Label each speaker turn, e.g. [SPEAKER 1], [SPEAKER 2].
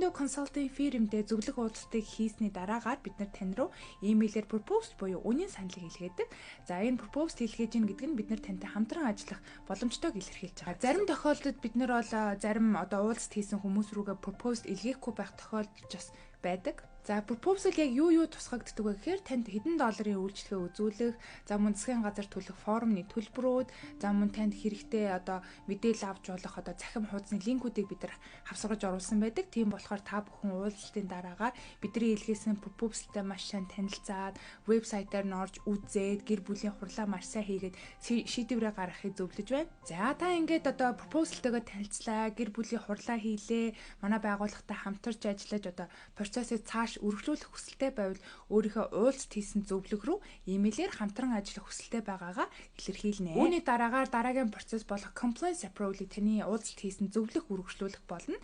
[SPEAKER 1] window consulting firmдээ зөвлөх уулзалтыг хийсний дараагаар бид нар тань руу имэйлээр proposal буюу үнийн саналыг илгээдэг. За энэ proposal илгээж ийн гэдэг нь бид нар тантай хамтран ажиллах боломжтойг илэрхийлж байгаа. Зарим тохиолдолд бид нар бол зарим уулзалт хийсэн хүмүүс рүүгээ proposal илгээхгүй байх тохиолдол бас байдаг. За proposal яг юу тусгагддаг вэ гэхээр танд хэдэн долларын үйлчлэгээ үзүүлэх, за мөн засгийн газар төлөх форумны төлбөрүүд, за мөн танд хэрэгтэй мэдээлэл авч болох захим хуудасны линкүүдийг бид нар хавсгаж оруулсан байдаг. Тийм болохоор та бүхэн уулзалтын дараагаар бидний илгээсэн proposal-тай маш сайн танилцаад, вебсайтаар нь орж үзээд, гэр бүлийн хурлаа маш сайн хийгээд шийдвэрээ гаргахыг зөвлөж байна. За та ингээд proposal-тойгоо танилцлаа, гэр бүлийн хурлаа хийлээ, манай байгууллагатай хамтарч ажиллаж процессыг цааш үргэлжлүүлэх хүсэлтэй байвал өөрийнхөө уулзалт хийсэн зөвлөх рүү имэйлээр хамтран ажиллах хүсэлтэй байгаагаа илэрхийлнэ. Үүний дараагаар дараагийн процесс болох compliance approval таны уулзалт хийсэн зөвлөх үргэлжлүүлэх болно.